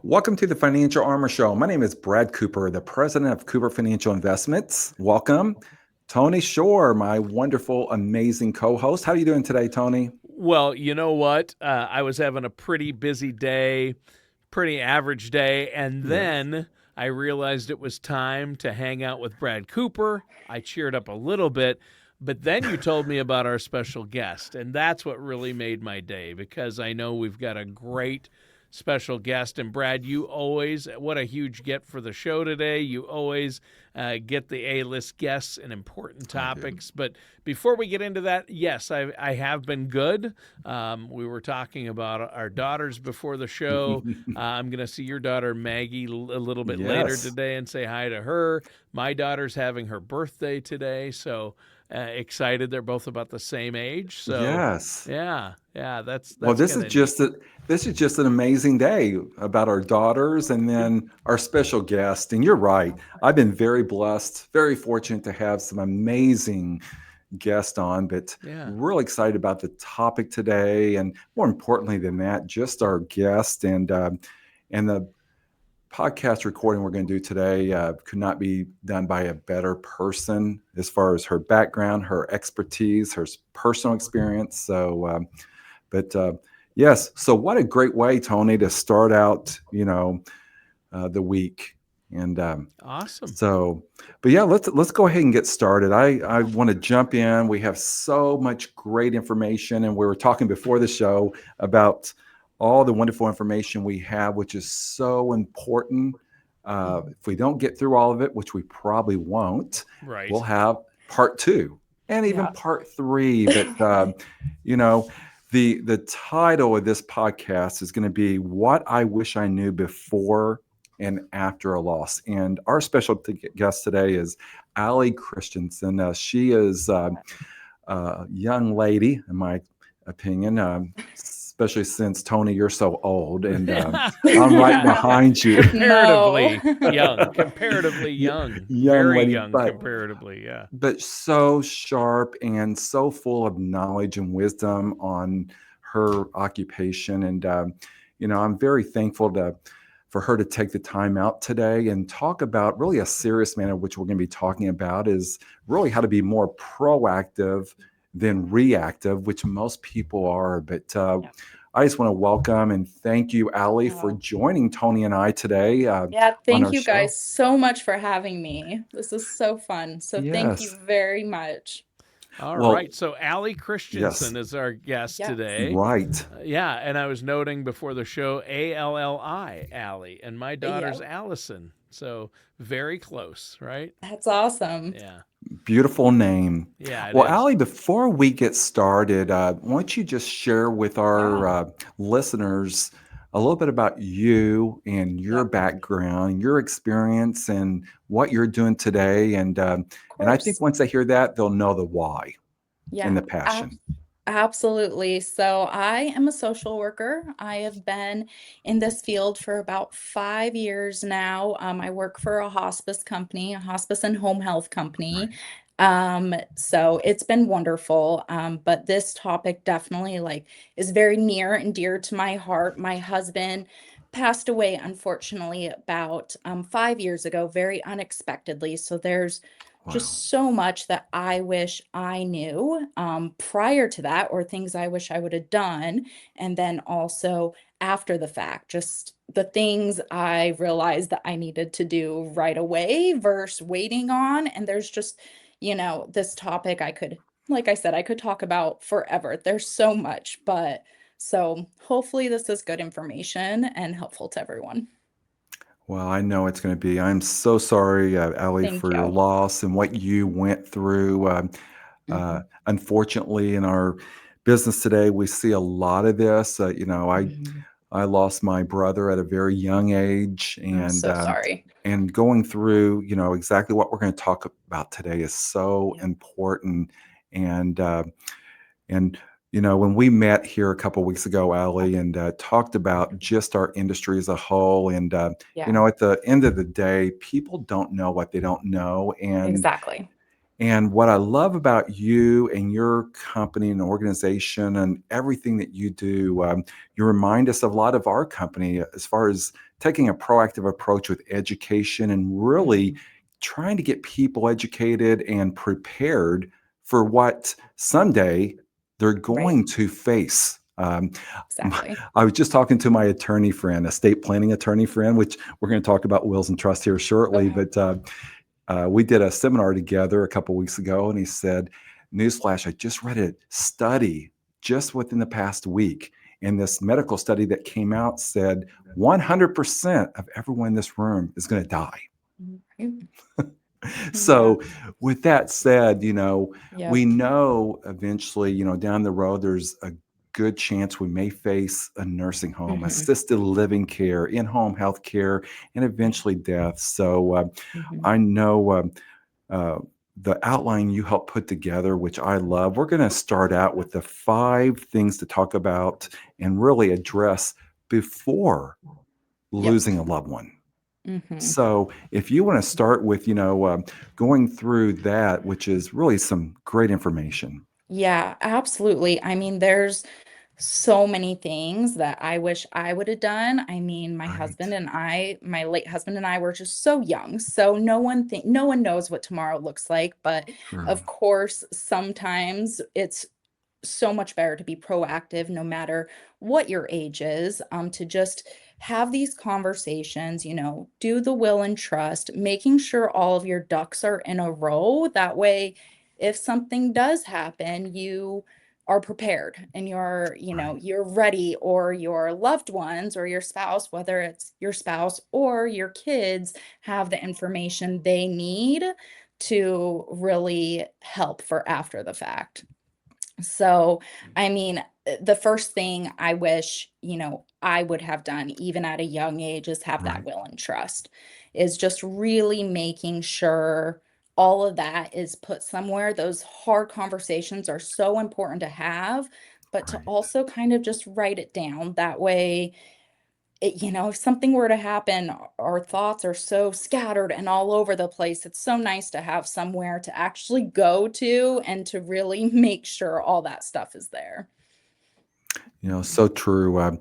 Welcome to the Financial Armor Show. My name is Brad Cooper, the president of Cooper Financial Investments. Welcome. Tony Shore, my wonderful, amazing co-host. How are you doing today, Tony? Well, you know what? I was having a pretty busy day, pretty average day, and Yes. then I realized it was time to hang out with Brad Cooper. I cheered up a little bit, but then you told me about our special guest, and that's what really made my day because I know we've got a great special guest. And Brad, you always, what a huge get for the show today. You always get the A-list guests and important I do. topics. But before we get into that, yes, I have been good. We were talking about our daughters before the show. I'm going to see your daughter Maggie a little bit later Yes. today and say hi to her. My daughter's having her birthday today, so excited. They're both about the same age. So Yes. yeah, Well, that's kind of neat. this is just an amazing day about our daughters and then our special guest. And you're right. I've been very blessed, very fortunate to have some amazing guest on, but Yeah. really excited about the topic today, and more importantly than that, just our guest and the podcast recording we're going to do today could not be done by a better person as far as her background, her expertise, her personal experience. But yes, so what a great way, Tony, to start out, the week. And Awesome. so, but yeah, let's go ahead and get started. I want to jump in. We have so much great information, and we were talking before the show about all the wonderful information we have, which is so important. If we don't get through all of it, which we probably won't, we'll Right. have part two and even Yeah. part three. But you know, the title of this podcast is going to be "What I Wish I Knew Before and After a Loss." And our special guest today is Alli Christensen. She is a young lady, in my opinion, especially since Tony, you're so old, and I'm right behind you. No. Comparatively young, comparatively young, Young very lady, young but comparatively. Yeah. so sharp and so full of knowledge and wisdom on her occupation. And I'm very thankful for her to take the time out today and talk about really a serious matter, which we're going to be talking about is really how to be more proactive than reactive, which most people are. But Yeah. I just want to welcome and thank you, Allie, for Oh. joining Tony and I today Yeah, on thank our you show. guys so much for having me. This is so fun. So thank you Yes. very much. All Well, right. So Allie yes. Christensen is our guest Yes. today. Right. Yeah, and I was noting before the show Alli, Allie, and my daughter's Yep. Allison. So very close, right? That's awesome. Yeah. Beautiful name. Yeah, it Well, is. Allie, before we get started, why don't you just share with our Yeah. listeners a little bit about you and your Yep. background, your experience, and what you're doing today? Of And I think course. once they hear that, they'll know the why and Yeah. the passion. Absolutely. So I am a social worker. I have been in this field for about 5 years now. I work for a hospice company, a hospice and home health company. Right. So it's been wonderful. But this topic definitely is very near and dear to my heart. My husband passed away, unfortunately, about 5 years ago, very unexpectedly. So there's Wow. just so much that I wish I knew prior to that, or things I wish I would have done. And then also after the fact, just the things I realized that I needed to do right away versus waiting on. And there's just, this topic like I said, I could talk about forever. There's so much, but so hopefully this is good information and helpful to everyone. Well, I know it's going to be. I'm so sorry, Allie, Thank for your you. loss and what you went through. Mhm. Unfortunately, in our business today, we see a lot of this. Mhm. I lost my brother at a very young age, I'm so sorry. and going through, exactly what we're going to talk about today is so Yeah. important. And and when we met here a couple weeks ago, Ali, and talked about Mhm. just our industry as a whole, and Yeah, at the end of the day, people don't know what they don't know, exactly. And what I love about you and your company and organization and everything that you do, you remind us of a lot of our company as far as taking a proactive approach with education and really Mhm. trying to get people educated and prepared for what someday they're Right. going to face. Exactly. I was just talking to my attorney friend, estate planning attorney friend, which we're going to talk about wills and trust here shortly, Okay. but we did a seminar together a couple weeks ago, and he said, "Newsflash! I just read a study just within the past week, and this medical study that came out said 100% of everyone in this room is going to die." Right. Yeah. So, with that said, we Yep. know eventually, down the road, there's a good chance we may face a nursing home, Mhm. assisted living care, in-home health care, and Right. eventually death. So, Mhm. I know uh, the outline you helped put together, which I love. We're going to start out with the 5 things to talk about and really address before Yep. losing a loved one. Mhm. So, if you want to start with, going through that, which is really some great information. Yeah, absolutely. I mean, there's so many things that I wish I would have done. I mean, Right. my late husband and I were just so young. So no one knows what tomorrow looks like, but True. of course, sometimes it's so much better to be proactive no matter what your age is, to just have these conversations, do the will and trust, making sure all of your ducks are in a row. That way, if something does happen, you are prepared and Right. you're ready, or your loved ones or your spouse, whether it's your spouse or your kids, have the information they need to really help for after the fact. So, I mean, the first thing I wish, I would have done even at a young age is have that Right. will and trust, is just really making sure all of that is put somewhere. Those hard conversations are so important to have, but to Right. also kind of just write it down. That way, if something were to happen, our thoughts are so scattered and all over the place. It's so nice to have somewhere to actually go to and to really make sure all that stuff is there. So true.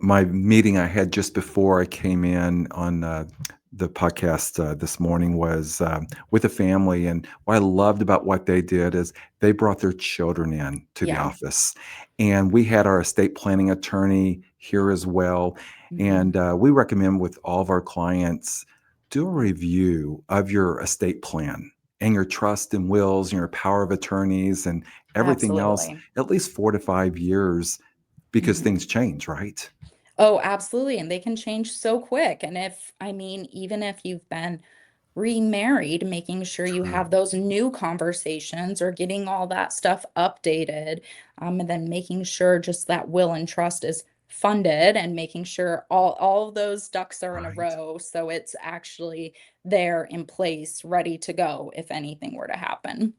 My meeting I had just before I came in on the podcast this morning was with a family, and what I loved about what they did is they brought their children in to the Yeah. office, and we had our estate planning attorney here as well, Mhm. and we recommend with all of our clients do a review of your estate plan and your trust and wills and your power of attorneys and everything else Absolutely. at least 4 to 5 years because Mhm. things change, right? Oh, absolutely. And they can change so quick. And I mean, even if you've been remarried, making sure you True. have those new conversations or getting all that stuff updated, and then making sure just that will and trust is funded and making sure all of those ducks are in a Right. row so it's actually there in place, ready to go if anything were to happen.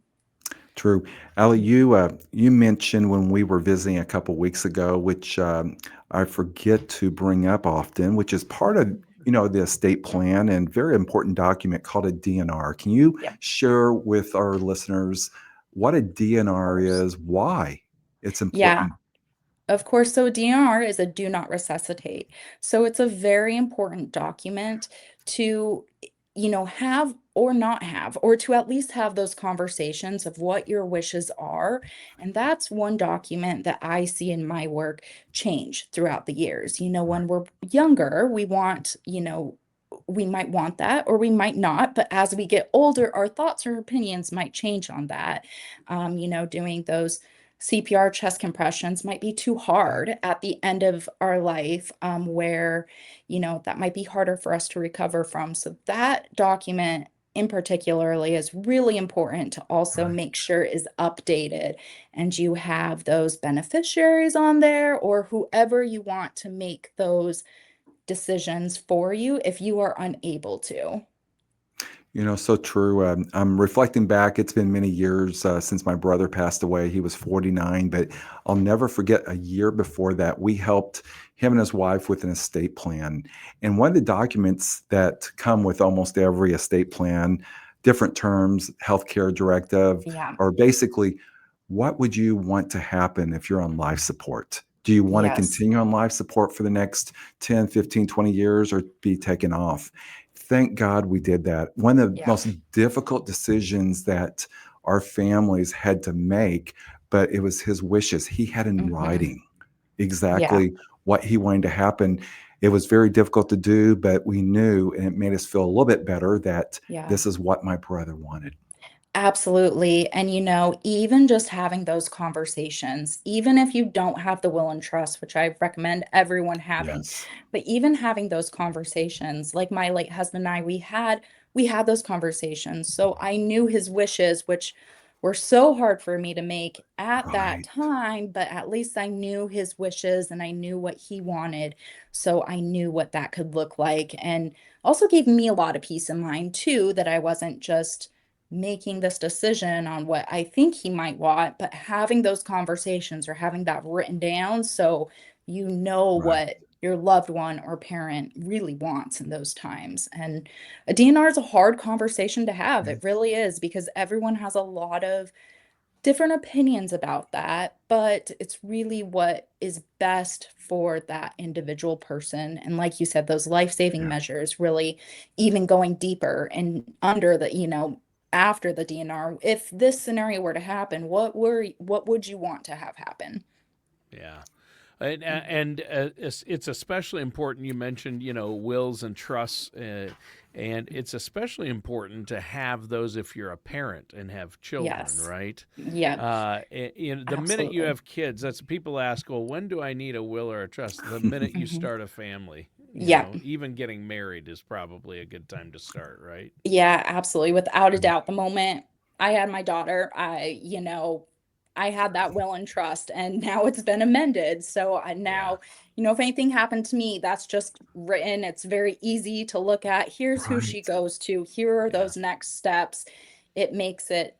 True. Ali, you mentioned when we were visiting a couple weeks ago, which I forget to bring up often, which is part of the estate plan and very important document called a DNR. Can you Yep, share with our listeners what a of DNR course. is, why it's Yeah, important? of course. So DNR is a do not resuscitate. So it's a very important document to, have or not have, or to at least have those conversations of what your wishes are. And that's one document that I see in my work change throughout the years. When we're younger, we might want that or we might not. But as we get older, our thoughts or opinions might change on that. Doing those CPR chest compressions might be too hard at the end of our life, where, that might be harder for us to recover from. So that document in particularly is really important to also Right. make sure is updated and you have those beneficiaries on there or whoever you want to make those decisions for you if you are unable to. So true. I'm reflecting back. It's been many years since my brother passed away. He was 49, but I'll never forget a year before that, we helped him and his wife with an estate plan. And one of the documents that come with almost every estate plan different terms, healthcare directive, Yeah. or basically, what would you want to happen if you're on life support? Do you want to Yes. continue on life support for the next 10, 15, 20 years or be taken off? Thank God we did that. One of the Yeah. most difficult decisions that our families had to make, but it was his wishes. He had in Hmm. writing Yeah. exactly what he wanted to happen. It was very difficult to do, but we knew, and it made us feel a little bit better that Yeah. this is what my brother wanted. Absolutely. And even just having those conversations, even if you don't have the will and trust, which I recommend everyone having, Yes. but even having those conversations, like my late husband and I, we had those conversations. So I knew his wishes, which were so hard for me to make at that Right. time, but at least I knew his wishes and I knew what he wanted. So I knew what that could look like. And also gave me a lot of peace of mind too, that I wasn't just making this decision on what I think he might want, but having those conversations or having that written down so you know Right. what your loved one or parent really wants in those times. And a DNR is a hard conversation to have. It really is because everyone has a lot of different opinions about that, but it's really what is best for that individual person. And like you said, those life-saving Yeah. measures really even going deeper and under after the DNR, if this scenario were to happen, what would you want to have happen? Yeah. And, Mhm. it's especially important. You mentioned, wills and trusts, and it's especially important to have those if you're a parent and have children, Yes. right? Yeah, The minute you absolutely. have kids, that's people ask, well, when do I need a will or a trust? The minute you Mhm. start a family, Yeah. even getting married is probably a good time to start, right? Yeah, absolutely. Without a Mhm. doubt, the moment I had my daughter, I had that will and trust, and now it's been amended. So Yeah. if anything happened to me, that's just written. It's very easy to look at. Here's who she Right. goes to. Here are Yeah. those next steps. It makes it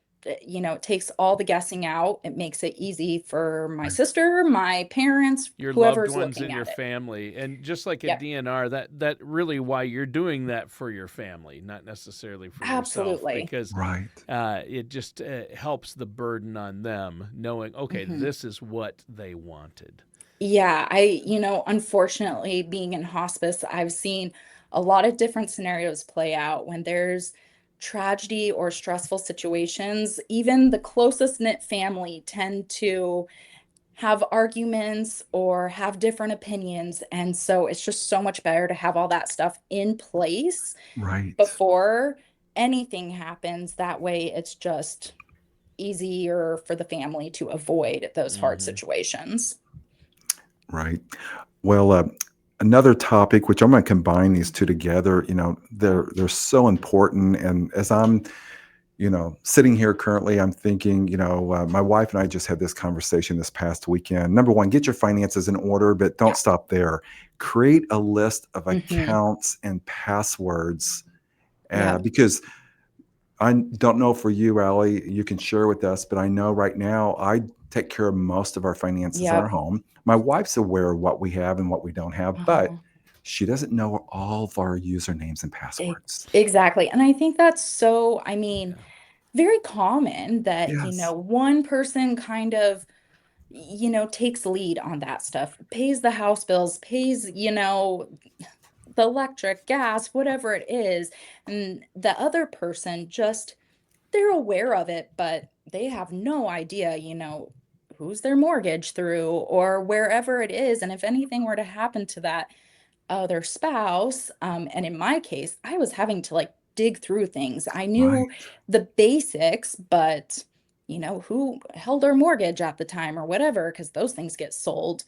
takes all the guessing out. It makes it easy for my Right. sister, my parents, Your loved whoever's ones looking in your at it. family, and just like a Yep, DNR, that really why you're doing that for your family, not necessarily for yourself, absolutely. because Right. it just helps the burden on them knowing, okay, Mhm. this is what they wanted. Yeah, unfortunately, being in hospice, I've seen a lot of different scenarios play out when there's tragedy or stressful situations. Even the closest knit family tend to have arguments or have different opinions. And so it's just so much better to have all that stuff in place Right. before anything happens. That way, it's just easier for the family to avoid those hard Hmm. situations. Right. Well, another topic, which I'm going to combine these two together, they're so important. And as I'm, sitting here currently, I'm thinking, my wife and I just had this conversation this past weekend. Number one, get your finances in order, but don't Yeah. stop there. Create a list of Mhm. accounts and passwords, Yep. because I don't know for you, Allie, you can share with us, but I know right now I take care of most of our finances in our Yep. home. My wife's aware of what we have and what we don't have, but Uh-huh. she doesn't know all of our usernames and E passwords. exactly, and I think that's Yeah. very common that, Yes. one person kind of, takes lead on that stuff, pays the house bills, pays, the electric, gas, whatever it is, and the other person just they're aware of it, but they have no idea, who's their mortgage through or wherever it is, and if anything were to happen to that other spouse, and in my case, I was having to, like, dig through things. I Right. knew the basics, but, who held our mortgage at the time or whatever, because those things get sold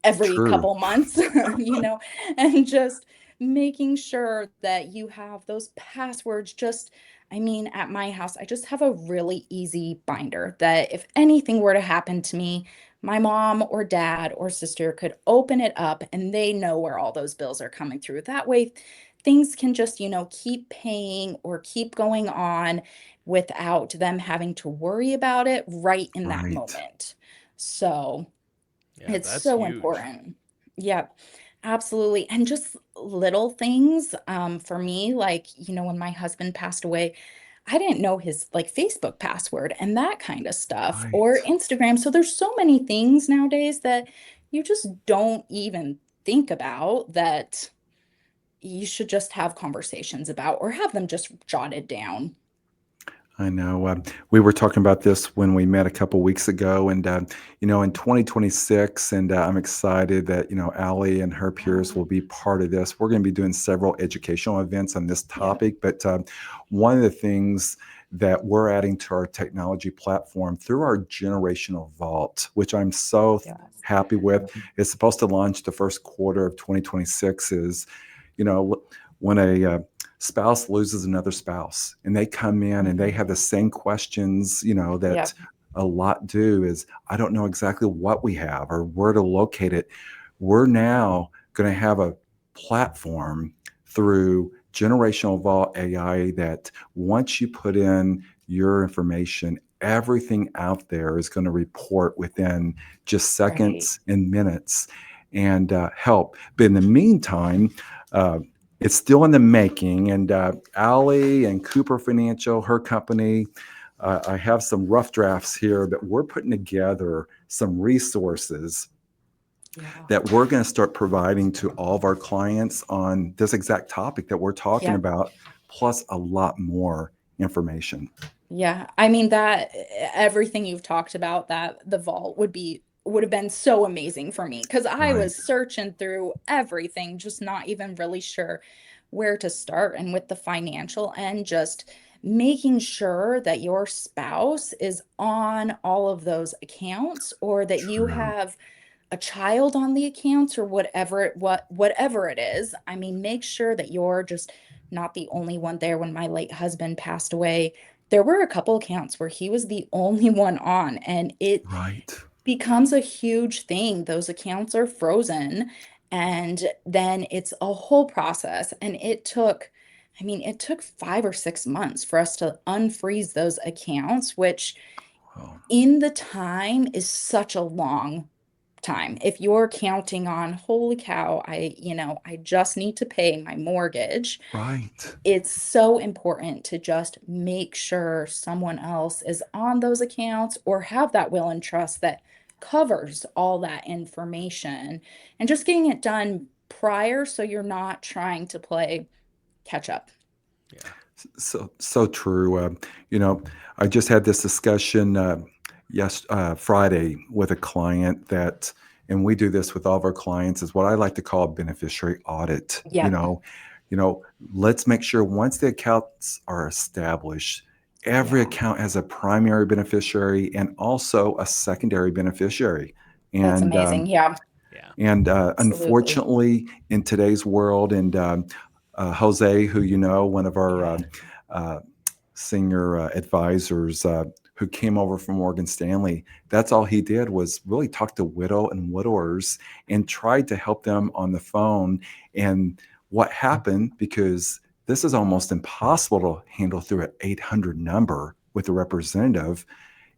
every True. couple months, you know, and just making sure that you have those passwords. At my house, I just have a really easy binder that if anything were to happen to me, my mom or dad or sister could open it up and they know where all those bills are coming through. That way, things can just, keep paying or keep going on without them having to worry about it right in that Right. moment. So, Yeah, it's that's so huge. important. Yep, absolutely, and just little things, for me, like, when my husband passed away, I didn't know his like Facebook password and that kind of stuff, or Right. Instagram. So there's so many things nowadays that you just don't even think about that you should just have conversations about or have them just jotted down. I know. We were talking about this when we met a couple weeks ago, and in 2026, and I'm excited that Allie and her peers Yeah. will be part of this. We're going to be doing several educational events on this Yep. topic, but one of the things that we're adding to our technology platform through our generational vault, which I'm so Yes. happy with, is supposed to launch the first quarter of 2026. Is when a spouse loses another spouse and they come in and they have the same questions that Yep. a lot do, is I don't know exactly what we have or where to locate it. We're now going to have a platform through generational vault AI that once you put in your information, everything out there is going to report within just Right. seconds and minutes and help. But in the meantime, uh, it's still in the making. And Allie and Cooper Financial, her company, I have some rough drafts here, but we're putting together some resources Yeah. that we're going to start providing to all of our clients on this exact topic that we're talking Yep. about, plus a lot more information. Yeah. I mean that everything you've talked about, that the vault would have been so amazing for me because I Right. was searching through everything, just not even really sure where to start. And with the financial end, just making sure that your spouse is on all of those accounts or that you True. have a child on the accounts or whatever it is. I mean, make sure that you're just not the only one there. When my late husband passed away, there were a couple accounts where he was the only one on, and it Right. becomes a huge thing. Those accounts are frozen, and then it's a whole process. And it took 5 or 6 months for us to unfreeze those accounts, which Well, in the time is such a long time. If you're counting on, holy cow, I just need to pay my mortgage, right. it's so important to just make sure someone else is on those accounts or have that will and trust that covers all that information and just getting it done prior so you're not trying to play catch up. Yeah. So true. I just had this discussion Friday with a client that, and we do this with all of our clients, is what I like to call a beneficiary audit. Yep, Let's make sure once the accounts are established, every yeah, account has a primary beneficiary and also a secondary beneficiary. that's And amazing. Yeah, Yeah. absolutely. unfortunately, in today's world, and Jose, who one of our Yeah. uh, senior advisors who came over from Morgan Stanley, that's all he did was really talk to widow and widowers and tried to help them on the phone. And what happened, because this is almost impossible to handle through an 800 number with a representative,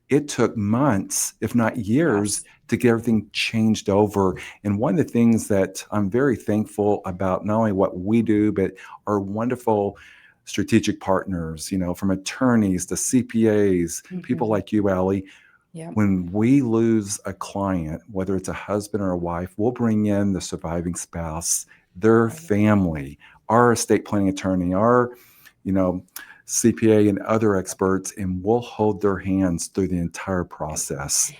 it took months, if not years, Yes. to get everything changed over. And one of the things that I'm very thankful about, not only what we do, but our wonderful strategic partners, from attorneys to CPAs, people Hmm. like you, Allie. Yep. When we lose a client, whether it's a husband or a wife, we'll bring in the surviving spouse, their Right. family, our estate planning attorney, our, you know, CPA and other experts, and we'll hold their hands through the entire Yep. process.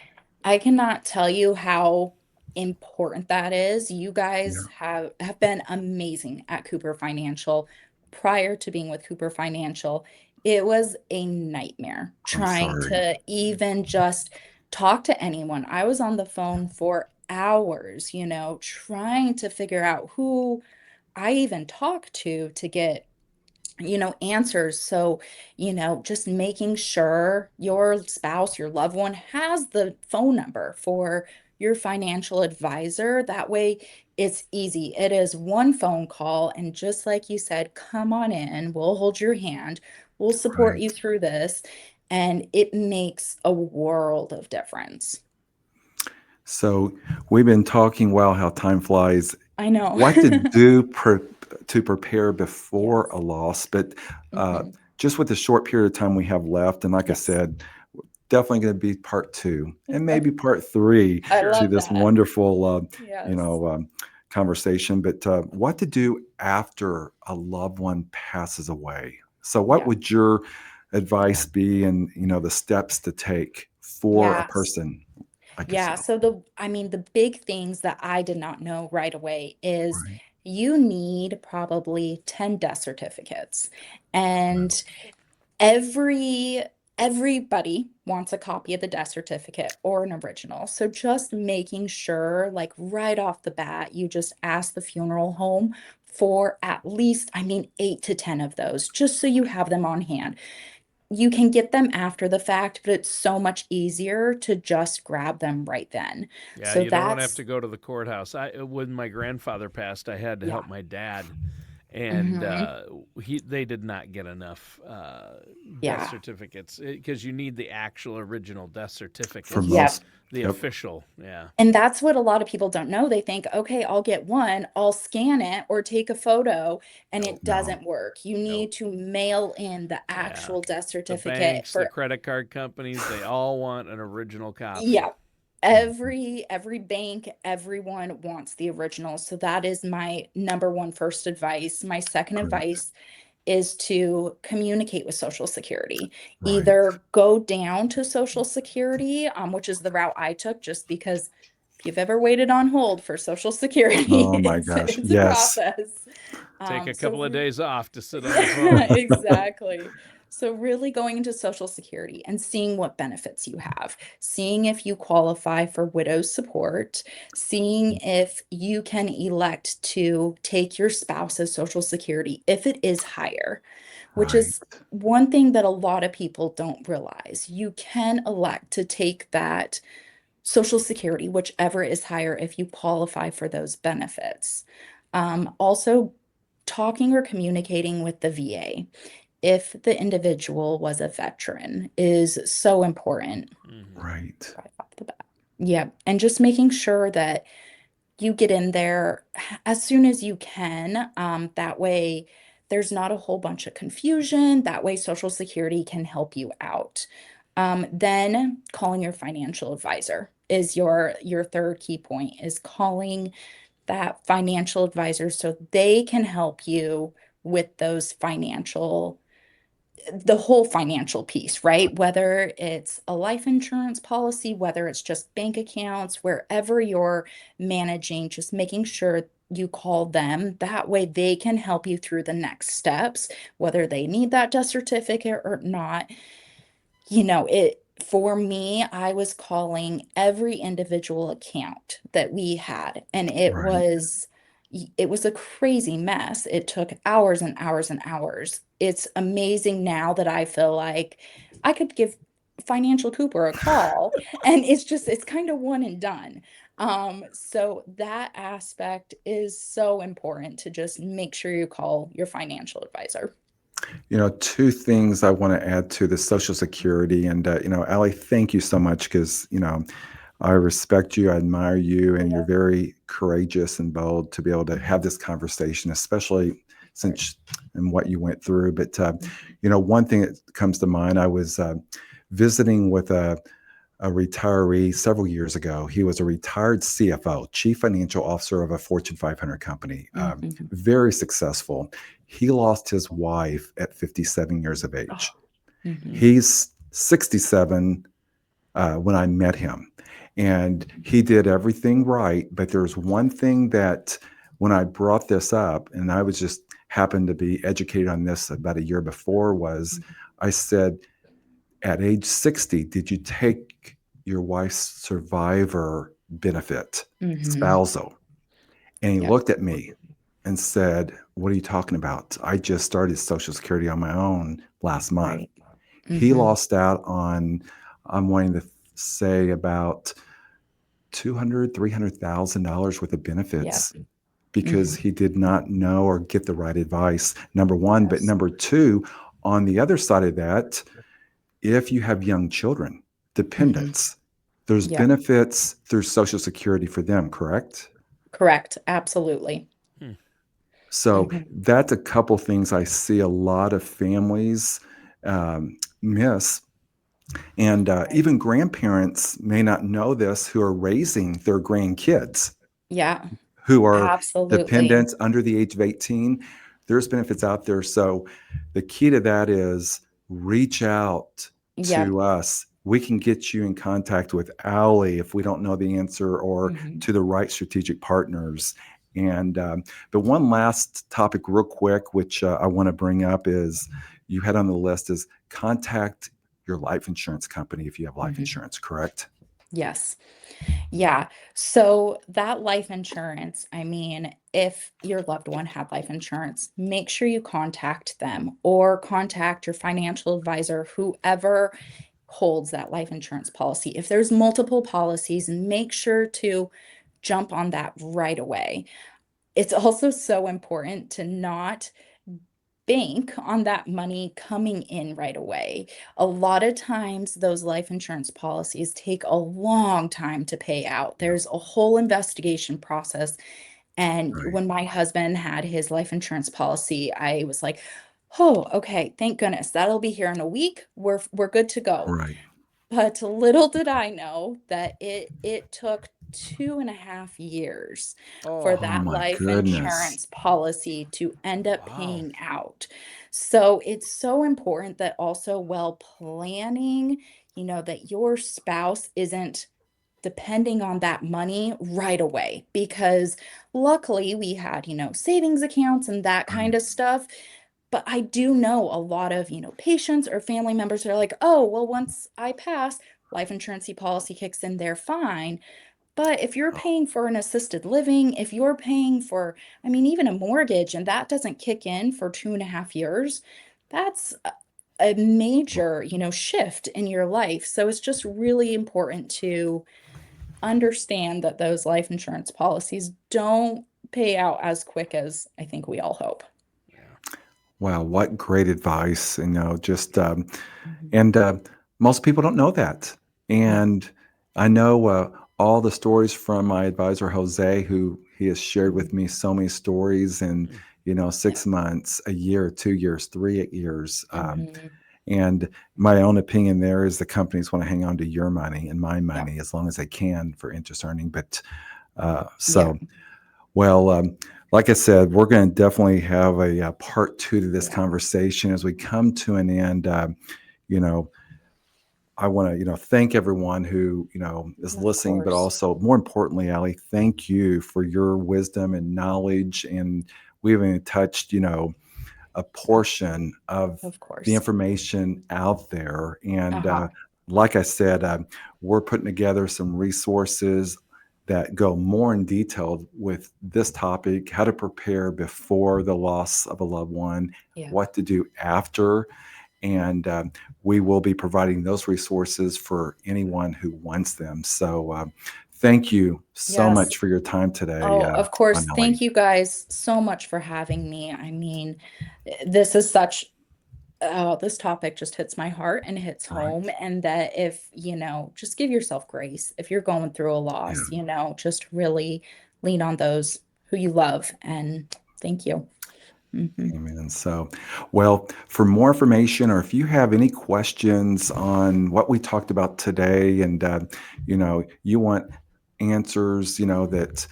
I cannot tell you how important that is. You Yeah, guys have been amazing at Cooper Financial. Prior to being with Cooper Financial, it was a nightmare I'm trying sorry. to even just talk to anyone. I was on the phone for hours, trying to figure out who I even talked to get answers. So, just making sure your spouse, your loved one has the phone number for your financial advisor. That way it's easy. It is one phone call. And just like you said, come on in, we'll hold your hand, we'll support you Right. through this. And it makes a world of difference. So we've been talking, wow, how time flies, I know. what to do to prepare before Yes. a loss. But Mhm. just with the short period of time we have left, and like I Yes. said, definitely going to be part 2 and maybe part 3 I Sure. to love this that. wonderful, Yes. conversation. But what to do after a loved one passes away? So, what Yeah. would your advice be, and the steps to take for a Yes. person like Yeah. yourself? So the big things that I did not know right away is Right. you need probably 10 death certificates. And everybody wants a copy of the death certificate or an original. So just making sure, like right off the bat, you just ask the funeral home for at least, 8 to 10 of those, just so you have them on hand. You can get them after the fact, but it's so much easier to just grab them right then. Yeah, So you don't want to have that's, to go to the courthouse. When my grandfather passed, I had to yeah. help my dad, and Hmm. they did not get enough death Yeah. certificates because you need the actual original death For certificate, Yep. most, the yep, official. Yeah, And that's what a lot of people don't know. They think, okay, I'll get one, I'll scan it or take a photo, and nope, it no, doesn't work. You nope. need to mail in the Yeah, actual death the certificate banks, the for, credit card companies, they all want an original copy. yeah. Every bank, everyone wants the original. So that is my number one first advice. My second great, advice is to communicate with Social Security. right. Either go down to Social Security, which is the route I took, just because if you've ever waited on hold for Social Security, Oh my it's gosh, it's a yes, process. Take a So couple of re days off to sit on the Yeah, phone. exactly. So really going into Social Security and seeing what benefits you have, seeing if you qualify for widow's support, seeing if you can elect to take your spouse's Social Security if it is higher, which right, is one thing that a lot of people don't realize. You can elect to take that Social Security, whichever is higher, if you qualify for those benefits. Also, talking or communicating with the VA if the individual was a veteran is so important Hmm. right, right off the bat. Yeah, and just making sure that you get in there as soon as you can. That way, there's not a whole bunch of confusion. That way, Social Security can help you out. Then calling your financial advisor is your third key point, is calling that financial advisor so they can help you with those the whole financial piece, right? Whether it's a life insurance policy, whether it's just bank accounts, wherever you're managing, just making sure you call them. That way they can help you through the next steps, whether they need that death certificate or not. For me, I was calling every individual account that we had, and right. it was a crazy mess. It took hours and hours and hours. It's amazing now that I feel like I could give Financial Cooper a call, and it's kind of one and done. So that aspect is so important, to just make sure you call your financial advisor. Two things I want to add to the Social Security, and Allie, thank you so much, because I respect you, I admire you, and you're very courageous and bold to be able to have this conversation, especially since and what you went through. But one thing that comes to mind, I was visiting with a retiree several years ago. He was a retired CFO, Chief Financial Officer of a Fortune 500 company, Mhm. very successful. He lost his wife at 57 years of Oh, age. mhm. He's 67 when I met him. And he did everything right. But there's one thing that when I brought this up, and I was just happened to be educated on this about a year before, was I said, at age 60, did you take your wife's survivor benefit, Mhm. spousal? And he Yep. looked at me and said, what are you talking about? I just started Social Security on my own last month. Right. He Mhm. lost out on, I'm wanting to say, about $300,000 worth of Yep. benefits because Mhm. he did not know or get the right advice, number one. But Yes. number two, on the other side of that, if you have young children, Mhm. dependents, there's Yep. benefits through Social Security for them, correct? Correct. Absolutely. Hmm. So Mhm. that's a couple things I see a lot of families miss. And Right. even grandparents may not know this who are raising their grandkids Yeah, who are absolutely. dependents under the age of 18. There's benefits out there. So the key to that is reach out Yep. to us. We can get you in contact with Allie if we don't know the answer, or Mhm. to the right strategic partners. And but one last topic, real quick, which I want to bring up is you had on the list is contact your life insurance company if you have life Mhm. insurance, correct? Yes. Yeah. So that life insurance, I mean, if your loved one had life insurance, make sure you contact them or contact your financial advisor, whoever holds that life insurance policy. If there's multiple policies, make sure to jump on that right away. It's also so important to not bank on that money coming in right away. A lot of times, those life insurance policies take a long time to pay out. Yeah, There's a whole investigation process. And right, when my husband had his life insurance policy, I was like, oh, okay, thank goodness. That'll be here in a week. We're good to go. right. But little did I know that it took 2.5 years for Oh, Oh that my life goodness. insurance policy to end up wow. paying out. So it's so important that also while planning, that your spouse isn't depending on that money right away, because luckily we had, savings accounts and that kind Right. of stuff. But I do know a lot of, patients or family members that are like, oh, well, once I pass, life insurance policy kicks in, they're fine. But if you're Oh, paying for an assisted living, if you're paying for, I mean, even a mortgage, and that doesn't kick in for 2.5 years, that's a well, major, shift in your life. So it's just really important to understand that those life insurance policies don't pay out as quick as I think we all hope. Yeah. wow, what great advice. Just Mhm. and most people don't know that. Yeah. And I know all the stories from my advisor Jose, who he has shared Mhm. with me so many stories in Mm. Yeah. 6 months, a year, 2 years, 3 years. Mhm. And my own opinion there is the companies want to hang on to your money and my Yeah. money as long as they can for interest earning. But Yeah. so well, like I said, we're going to definitely have a, part two to this Yeah. conversation as we come to an end. You know, I want to, thank everyone who, is Of listening, but course. also more importantly, Allie, thank you for your wisdom and knowledge. And we haven't touched, a portion of Of the course. information out there. And Uh-huh. like I said, we're putting together some resources that go more in detail with this topic, how to prepare before the loss of a loved one, Yeah. what to do after. And we will be providing those resources for anyone who wants them. So thank you so much Yes. for your time today, Oh, of course. Ellie. Thank you guys so much for having me. I mean, this is such oh, this topic just hits my heart and hits Right. home. And that if, just give yourself grace. If you're going through a Yeah. loss, just really lean on those who you love. And thank you. Mhm. Amen. So, well, for more information, or if you have any questions on what we talked about today, and you want answers, that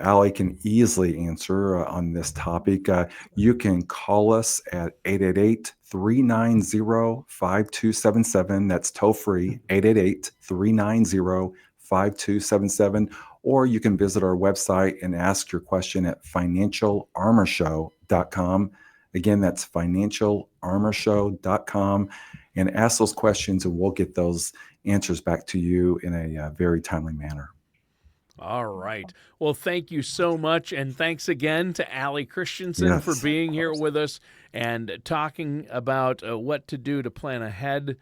Allie can easily answer on this topic, you can call us at 888-390-5277. That's toll free, 888-390-5277. Or you can visit our website and ask your question at financialarmorshow.com. Again, that's financialarmorshow.com, and ask those questions, and we'll get those answers back to you in a very timely manner. All right. Well, thank you so much. And thanks again to Alli Christensen for Yes. Of being here course. with us and talking about what to do to plan ahead,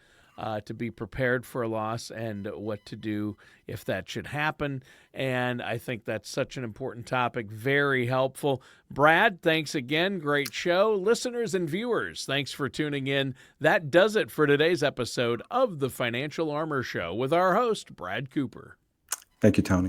to be prepared for a loss, and what to do if that should happen. And I think that's such an important topic, very helpful. Brad, thanks again. Great show. Listeners and viewers, thanks for tuning in. That does it for today's episode of the Financial Armor Show with our host, Brad Cooper. Thank you, Tony.